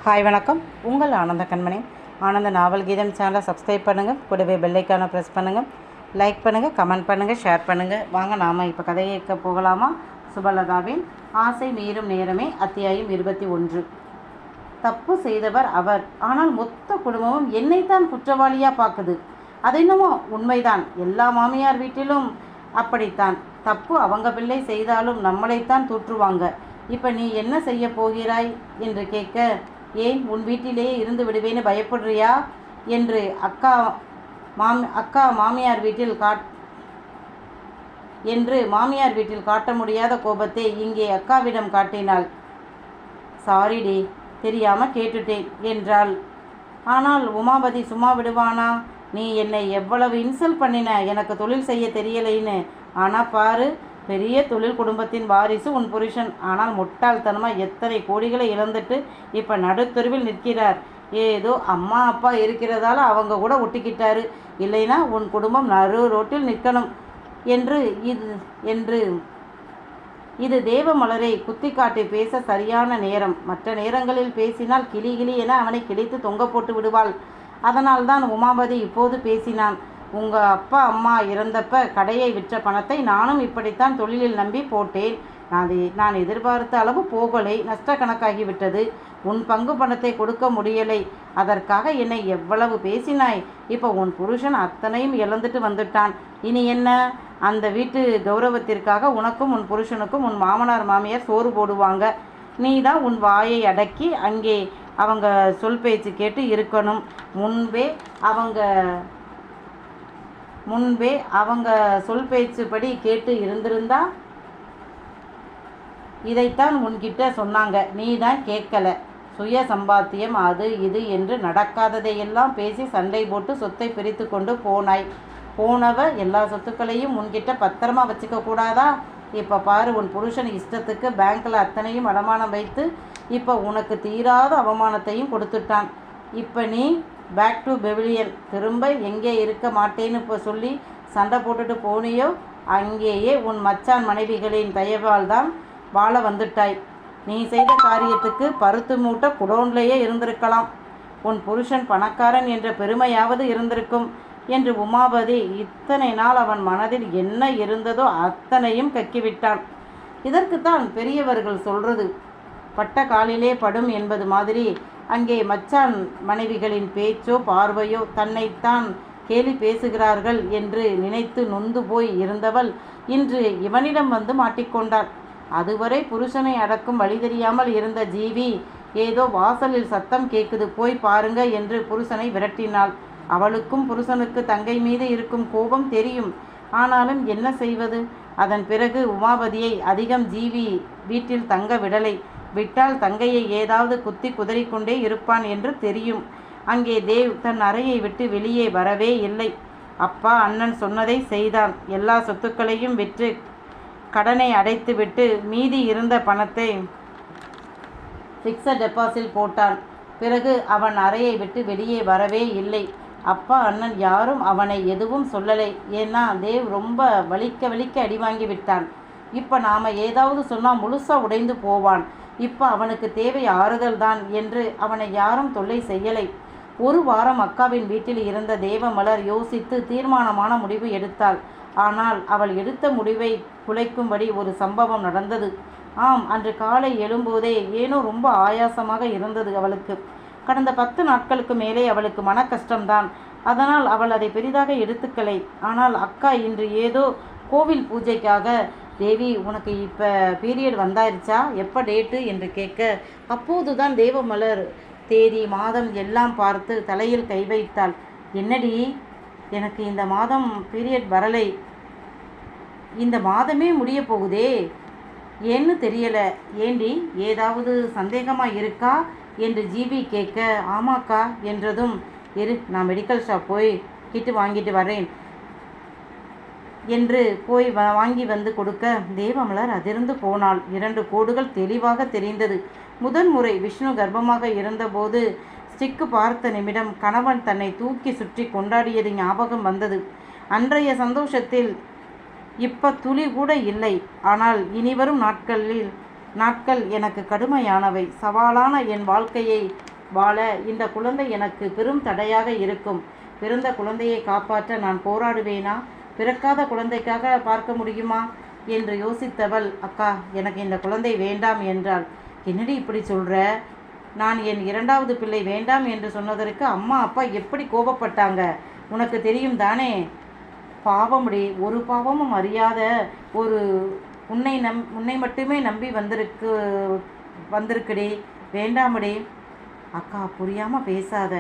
Hi வணக்கம். உங்கள் ஆனந்த கண்மணி. ஆனந்த நாவல் கீதம் சேனலை சப்ஸ்கிரைப் பண்ணுங்கள். கூடவே பெல்லைக்கான ப்ரெஸ் பண்ணுங்கள். லைக் பண்ணுங்கள், கமெண்ட் பண்ணுங்கள், ஷேர் பண்ணுங்கள். வாங்க நாம் இப்போ கதையை போகலாமா? சுபலதாவின் ஆசை மீறும் நேரமே, அத்தியாயம் 21. தப்பு செய்தவர் அவர், ஆனால் மொத்த குடும்பமும் என்னைத்தான் குற்றவாளியாக பார்க்குது. அது என்னமோ உண்மைதான். எல்லா மாமியார் வீட்டிலும் அப்படித்தான். தப்பு அவங்க பிள்ளை செய்தாலும் நம்மளைத்தான் தூற்றுவாங்க. இப்போ நீ என்ன செய்ய போகிறாய் என்று கேட்க, ஏன் உன் வீட்டிலேயே இருந்து விடுவேன்னு பயப்படுறியா என்று அக்கா மாமியார் வீட்டில் காட்ட முடியாத கோபத்தை இங்கே அக்காவிடம் காட்டினாள். சாரிடி, தெரியாமல் கேட்டுட்டேன் என்றாள். ஆனால் உமாபதி சும்மா விடுவானா? நீ என்னை எவ்வளவு இன்சல்ட் பண்ணின, எனக்கு தொழில் செய்ய தெரியலைன்னு. ஆனால் பாரு, பெரிய தொழில் குடும்பத்தின் வாரிசு உன் புருஷன். ஆனால் முட்டாள்தனமாக எத்தனை கோடிகளை இழந்துட்டு இப்போ நடுத்தெருவில் நிற்கிறார். ஏதோ அம்மா அப்பா இருக்கிறதால அவங்க கூட ஒட்டிக்கிட்டாரு. இல்லைனா உன் குடும்பம் நடு ரோட்டில் நிற்கணும் என்று இது தேவமலரை குத்தி காட்டி பேச சரியான நேரம். மற்ற நேரங்களில் பேசினால் கிளி என அவனை கிழித்து தொங்க போட்டு விடுவாள். அதனால்தான் உமாபதி இப்போது பேசினான். உங்கள் அப்பா அம்மா இறந்தப்ப கடையை விற்ற பணத்தை நானும் இப்படித்தான் தொழிலில் நம்பி போட்டேன். நான் எதிர்பார்த்த அளவு போகலை, நஷ்ட கணக்காகிவிட்டது. உன் பங்கு பணத்தை கொடுக்க முடியலை. அதற்காக என்னை எவ்வளவு பேசினாய். இப்போ உன் புருஷன் அத்தனையும் இழந்துட்டு வந்துட்டான். இனி என்ன? அந்த வீட்டு கௌரவத்திற்காக உனக்கும் உன் புருஷனுக்கும் உன் மாமனார் மாமியார் சோறு போடுவாங்க. நீ தான் உன் வாயை அடக்கி அங்கே அவங்க சொல் பேச்சு கேட்டு இருக்கணும். முன்பே அவங்க சொல் பேச்சுப்படி கேட்டு இருந்திருந்தா இதைத்தான் உன்கிட்ட சொன்னாங்க. நீ தான் கேட்கல. சுய சம்பாத்தியம் அது இது என்று நடக்காததையெல்லாம் பேசி சண்டை போட்டு சொத்தை பிரித்து கொண்டு போனவ எல்லா சொத்துக்களையும் உன்கிட்ட பத்திரமா வச்சுக்க கூடாதா? இப்போ பாரு, உன் புருஷன் இஷ்டத்துக்கு பேங்க்கில் அத்தனையும் அடமானம் வைத்து இப்போ உனக்கு தீராத அவமானத்தையும் கொடுத்துட்டான். இப்போ நீ பேக் டு பெவிலியன், திரும்ப எங்கே இருக்க மாட்டேன்னு இப்போ சொல்லி சண்டை போட்டுட்டு போனியோ அங்கேயே உன் மச்சான் மனைவிகளின் தயவால் தான் வாழ வந்துட்டாய். நீ செய்த காரியத்துக்கு பருத்து மூட்டை குடோன்லேயே இருந்திருக்கலாம். உன் புருஷன் பணக்காரன் என்ற பெருமையாவது இருந்திருக்கும் என்று உமாபதி இத்தனை நாள் அவன் மனதில் என்ன இருந்ததோ அத்தனையும் கக்கிவிட்டான். இதற்குத்தான் பெரியவர்கள் சொல்றது பட்ட காலிலே படும் என்பது மாதிரி அங்கே மச்சான் மனைவிகளின் பேச்சோ பார்வையோ தன்னைத்தான் கேலி பேசுகிறார்கள் என்று நினைத்து நொந்து போய் இருந்தவள் இன்று இவனிடம் வந்து மாட்டிக்கொண்டாள். அதுவரை புருஷனை அடக்கும் வழி தெரியாமல் இருந்த ஜீவி ஏதோ வாசலில் சத்தம் கேட்குது, போய் பாருங்க என்று புருஷனை விரட்டினாள். அவளுக்கும் புருஷனுக்கு தங்கை மீது இருக்கும் கோபம் தெரியும். ஆனாலும் என்ன செய்வது? அதன் பிறகு உமாபதியை அதிகம் ஜீவி வீட்டில் தங்க விட்டால் தங்கையை ஏதாவது குத்தி குதறிக்கொண்டே இருப்பான் என்று தெரியும். அங்கே தேவ் தன் அறையை விட்டு வெளியே வரவே இல்லை. அப்பா அண்ணன் சொன்னதை செய்தான். எல்லா சொத்துக்களையும் விற்று கடனை அடைத்துவிட்டு மீதி இருந்த பணத்தை ஃபிக்ஸட் டெபாசிட் போட்டான். பிறகு அவன் அறையை விட்டு வெளியே வரவே இல்லை. அப்பா அண்ணன் யாரும் அவனை எதுவும் சொல்லலை. ஏன்னா தேவ் ரொம்ப வலிக்க அடி வாங்கி விட்டான். இப்போ நாம் ஏதாவது சொன்னால் முழுசாக உடைந்து போவான். இப்போ அவனுக்கு தேவை ஆறுதல் தான் என்று அவனை யாரும் தொல்லை செய்யலை. ஒரு வாரம் அக்காவின் வீட்டில் இருந்த தேவமலர் யோசித்து தீர்மானமான முடிவு எடுத்தாள். ஆனால் அவள் எடுத்த முடிவை குலைக்கும்படி ஒரு சம்பவம் நடந்தது. ஆம், அன்று காலை எழும்போதே ஏனோ ரொம்ப ஆயாசமாக இருந்தது அவளுக்கு. கடந்த 10 நாட்களுக்கு மேலே அவளுக்கு மன கஷ்டம்தான். அதனால் அவள் அதை பெரிதாக எடுத்துக்கலை. ஆனால் அக்கா இன்று ஏதோ கோவில் பூஜைக்காக, தேவி உனக்கு இப்போ பீரியட் வந்தாயிருச்சா, எப்போ டேட்டு என்று கேட்க, அப்போதுதான் தேவமலர் தேதி மாதம் எல்லாம் பார்த்து தலையில் கை வைத்தாள். என்னடி, எனக்கு இந்த மாதம் பீரியட் வரலை. இந்த மாதமே முடிய போகுதே, ஏன்னு தெரியலை. ஏண்டி, ஏதாவது சந்தேகமாக இருக்கா என்று ஜீவி கேட்க, ஆமாக்கா என்றதும், நான் மெடிக்கல் ஷாப் போய் கிட்டு வாங்கிட்டு வரேன் என்று போய் வாங்கி வந்து கொடுக்க தேவமலர் அதிர்ந்து போனாள். 2 கோடுகள் தெளிவாக தெரிந்தது. முதன்முறை விஷ்ணு கர்ப்பமாக இருந்தபோது ஸ்டிக்கு பார்த்த நிமிடம் கணவன் தன்னை தூக்கி சுற்றி கொண்டாடியது ஞாபகம் வந்தது. அன்றைய சந்தோஷத்தில் இப்போ துளி கூட இல்லை. ஆனால் இனிவரும் நாட்கள் எனக்கு கடுமையானவை. சவாலான என் வாழ்க்கையை வாழ இந்த குழந்தை எனக்கு பெரும் தடையாக இருக்கும். பிறந்த குழந்தையை காப்பாற்ற நான் போராடுவேனா? பிறக்காத குழந்தைக்காக பார்க்க முடியுமா என்று யோசித்தவள், அக்கா, எனக்கு இந்த குழந்தை வேண்டாம் என்றாள். என்னடி இப்படி சொல்கிற? நான் என் இரண்டாவது பிள்ளை வேண்டாம் என்று சொன்னதற்கு அம்மா அப்பா எப்படி கோபப்பட்டாங்க உனக்கு தெரியும் தானே? பாவமுடி, ஒரு பாவமும் அறியாத ஒரு உன்னை மட்டுமே நம்பி வந்திருக்குடி, வேண்டாமடி. அக்கா, புரியாமல் பேசாத.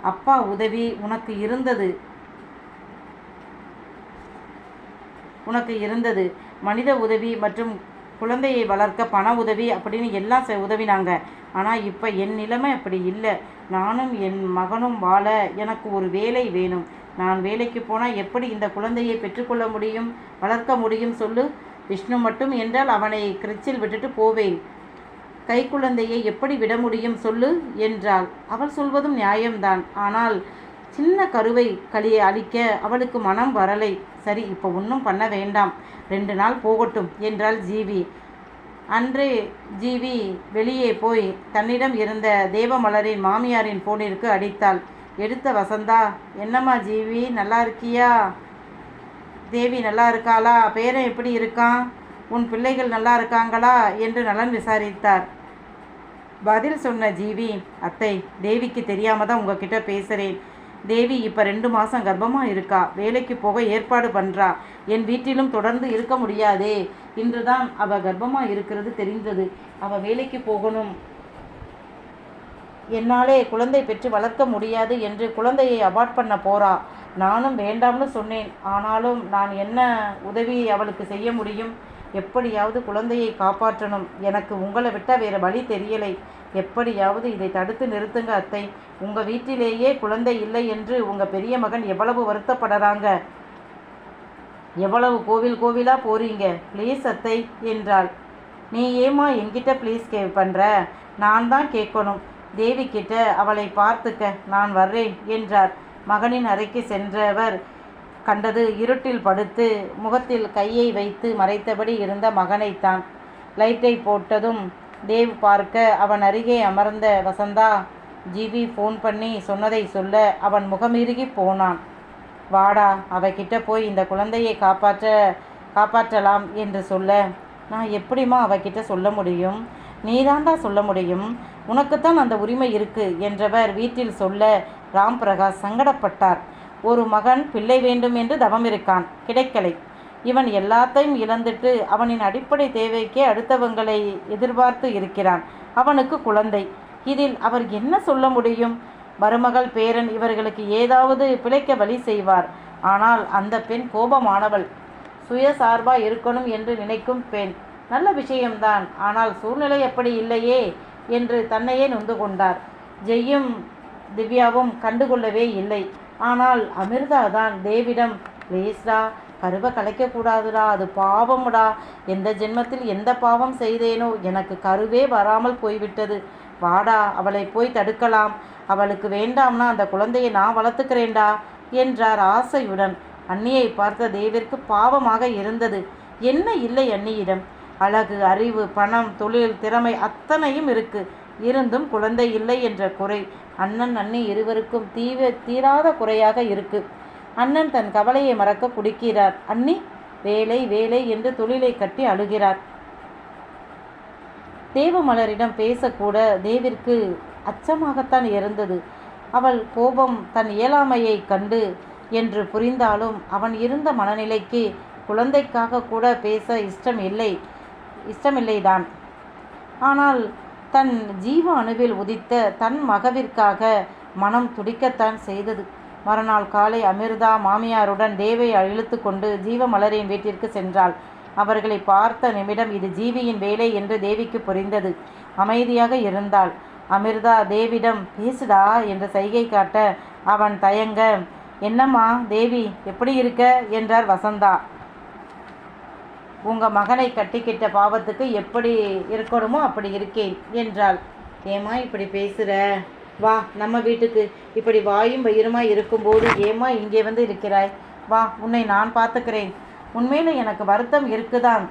அப்பா உதவி உனக்கு இருந்தது. மனித உதவி மற்றும் குழந்தையை வளர்க்க பண உதவி அப்படின்னு எல்லாம் உதவினாங்க. ஆனால் இப்போ என் நிலைமை அப்படி இல்லை. நானும் என் மகனும் வாழ எனக்கு ஒரு வேலை வேணும். நான் வேலைக்கு போனால் எப்படி இந்த குழந்தையை பெற்றுக்கொள்ள முடியும், வளர்க்க முடியும் சொல்லு? விஷ்ணு மட்டும் என்றால் அவனை கிரிச்சில் விட்டுட்டு போவேன். கைக்குழந்தையை எப்படி விட முடியும் சொல்லு என்றாள். அவள் சொல்வதும் நியாயம்தான். ஆனால் சின்ன கருவை அழிக்க அவளுக்கு மனம் வரலை. சரி, இப்போ ஒன்றும் பண்ண வேண்டாம், 2 நாள் போகட்டும் என்றாள் ஜீவி. அன்றே ஜீவி வெளியே போய் தன்னிடம் இருந்த தேவமலரின் மாமியாரின் போனிற்கு அடித்தாள். எடுத்த வசந்தா, என்னம்மா ஜீவி, நல்லா இருக்கியா? தேவி நல்லா இருக்காளா? பேரன் எப்படி இருக்கான்? உன் பிள்ளைகள் நல்லா இருக்காங்களா என்று நலன் விசாரித்தார். பதில் சொன்ன ஜீவி, அத்தை, தேவிக்கு தெரியாம தான் உங்ககிட்ட பேசுகிறேன். தேவி இப்போ 2 மாதம் கர்ப்பமாக இருக்கா. வேலைக்கு போக ஏற்பாடு பண்ணுறா. என் வீட்டிலும் தொடர்ந்து இருக்க முடியாதே. இன்று தான் அவள் கர்ப்பமாக இருக்கிறது தெரிந்தது. அவள் வேலைக்கு போகணும். என்னாலே குழந்தை பெற்று வளர்க்க முடியாது என்று குழந்தையை அபார்ட் பண்ண போறா. நானும் வேண்டாம்னு சொன்னேன். ஆனாலும் நான் என்ன உதவி அவளுக்கு செய்ய முடியும்? எப்படியாவது குழந்தையை காப்பாற்றணும். எனக்கு உங்களை விட்டால் வேறு வழி தெரியலை. எப்படியாவது இதை தடுத்து நிறுத்துங்க அத்தை. உங்கள் வீட்டிலேயே குழந்தை இல்லை என்று உங்கள் பெரிய மகன் எவ்வளவு வருத்தப்படுறாங்க. எவ்வளவு கோவிலாக போறீங்க. ப்ளீஸ் அத்தை என்றாள். நீ ஏமா என்கிட்ட ப்ளீஸ் பண்ணுற? நான் தான் கேட்கணும். தேவி கிட்ட அவளை பார்த்துக்க நான் வர்றேன் என்றார். மகனின் அறைக்கு சென்றவர் கண்டது இருட்டில் படுத்து முகத்தில் கையை வைத்து மறைத்தபடி இருந்த மகனைத்தான். லைட்டை போட்டதும் தேவ் பார்க்க அவன் அருகே அமர்ந்த வசந்தா, ஜிவி ஃபோன் பண்ணி சொன்னதை சொல்ல அவன் முகமிருகி போனான். வாடா, அவகிட்ட போய் இந்த குழந்தையை காப்பாற்றலாம் என்று சொல்ல, நான் எப்படிம்மா அவகிட்ட சொல்ல முடியும்? நீதாண்டா சொல்ல முடியும். உனக்குத்தான் அந்த உரிமை இருக்கு என்றவர் வீட்டில் சொல்ல ராம் பிரகாஷ் சங்கடப்பட்டார். ஒரு மகன் பிள்ளை வேண்டும் என்று தவம் இருக்கான், கிடைக்கலை. இவன் எல்லாத்தையும் இழந்துட்டு அவனின் அடிப்படை தேவைக்கே அடுத்தவங்களை எதிர்பார்த்து இருக்கிறான். அவனுக்கு குழந்தை. இதில் அவர் என்ன சொல்ல முடியும்? மருமகள், பேரன் இவர்களுக்கு ஏதாவது பிழைக்க வழி செய்வார். ஆனால் அந்த பெண் கோபமானவள், சுயசார்பா இருக்கணும் என்று நினைக்கும் பெண். நல்ல விஷயம்தான், ஆனால் சூழ்நிலை அப்படி இல்லையே என்று தன்னையே நொந்து கொண்டார். ஜெய்யும் திவ்யாவும் கண்டுகொள்ளவே இல்லை. ஆனால் அமிர்தா தான் தேவிடம், ப்ளீஸ்டா, கருவை கலைக்கக்கூடாதுடா, அது பாவம்டா. எந்த ஜென்மத்தில் எந்த பாவம் செய்தேனோ எனக்கு கருவே வராமல் போய்விட்டது. வாடா, அவளை போய் தடுக்கலாம். அவளுக்கு வேண்டாம்னா அந்த குழந்தையை நான் வளர்த்துக்கிறேன்டா என்றார் ஆசையுடன். அண்ணியை பார்த்த தேவிற்கு பாவமாக இருந்தது. என்ன இல்லை அண்ணியிடம்? அழகு, அறிவு, பணம், தொழில், திறமை அத்தனையும் இருக்கு. இருந்தும் குழந்தை இல்லை என்ற குறை அண்ணன் அண்ணி இருவருக்கும் தீராத குறையாக இருக்கு. அண்ணன் தன் கவலையை மறக்க குடிக்கிறார். அண்ணி வேலை வேலை என்று தொழிலை கட்டி அழுகிறார். தேவமலரிடம் பேசக்கூட தேவிற்கு அச்சமாகத்தான் இருந்தது. அவள் கோபம் தன் இயலாமையை கண்டு என்று புரிந்தாலும் அவன் இருந்த மனநிலைக்கு குழந்தைக்காக கூட பேச இஷ்டமில்லைதான். ஆனால் தன் ஜீவ அணுவில் உதித்த தன் மகவிற்காக மனம் துடிக்கத்தான் செய்தது. மறுநாள் காலை அமிர்தா மாமியாருடன் தேவை இழுத்து கொண்டு ஜீவமலரின் வீட்டிற்கு சென்றாள். அவர்களை பார்த்த நிமிடம் இது ஜீவியின் வேலை என்று தேவிக்கு புரிந்தது. அமைதியாக இருந்தாள். அமிர்தா தேவிடம் பேசுடா என்று சைகை காட்ட அவன் தயங்க, என்னம்மா தேவி, எப்படி இருக்க என்றார் வசந்தா. உங்கள் மகனை கட்டிக்கிட்ட பாவத்துக்கு எப்படி இருக்கணுமோ அப்படி இருக்கேன் என்றாள். ஏமா இப்படி பேசுகிற? வா நம்ம வீட்டுக்கு. இப்படி வாயும் வயிறுமாய் இருக்கும்போது ஏமா இங்கே வந்து இருக்கிறாய்? வா, உன்னை நான் பார்த்துக்கிறேன். உண்மையில் எனக்கு வருத்தம் இருக்குதான்.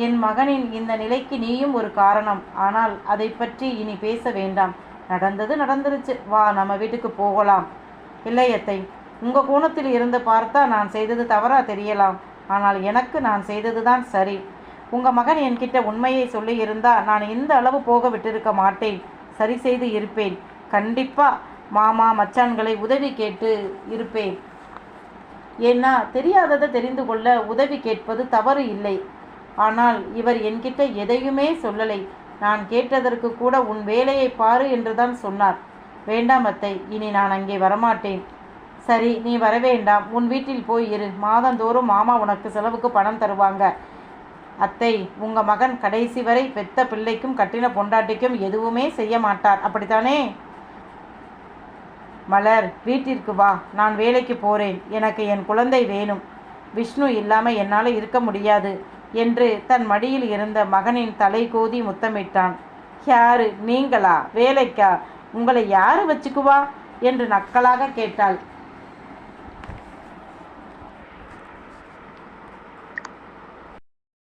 என் மகனின் இந்த நிலைக்கு நீயும் ஒரு காரணம். ஆனால் அதை பற்றி இனி பேச வேண்டாம். நடந்தது நடந்துருச்சு, வா நம்ம வீட்டுக்கு போகலாம். இல்லை அத்தை, உங்கள் கோணத்தில் இருந்து பார்த்தா நான் செய்தது தவறாக தெரியலாம். ஆனால் எனக்கு நான் செய்தது தான் சரி. உங்கள் மகன் என்கிட்ட உண்மையை சொல்லி இருந்தா நான் இந்த அளவு போக விட்டிருக்க மாட்டேன். சரி செய்து இருப்பேன். கண்டிப்பாக மாமா மச்சான்களை உதவி கேட்டு இருப்பேன். ஏன்னா தெரியாததை தெரிந்து கொள்ள உதவி கேட்பது தவறு இல்லை. ஆனால் இவர் என்கிட்ட எதையுமே சொல்லலை. நான் கேட்டதற்கு கூட உன் வேலையை பாரு என்றுதான் சொன்னார். வேண்டாம் அத்தை, இனி நான் அங்கே வரமாட்டேன். சரி, நீ வரவேண்டாம், உன் வீட்டில் போய் இரு. மாதந்தோறும் மாமா உனக்கு செலவுக்கு பணம் தருவாங்க. அத்தை, உங்கள் மகன் கடைசி வரை பெத்த பிள்ளைக்கும் கட்டின பொண்டாட்டிக்கும் எதுவுமே செய்ய மாட்டார், அப்படித்தானே? மலர், வீட்டிற்கு வா, நான் வேலைக்கு போகிறேன். எனக்கு என் குழந்தை வேணும். விஷ்ணு இல்லாமல் என்னால் இருக்க முடியாது என்று தன் மடியில் இருந்த மகனின் தலை கோதி முத்தமிட்டான். யாரு, நீங்களா? வேலைக்கா? உங்களை யாரு வச்சுக்குவா என்று நக்கலாக கேட்டாள்.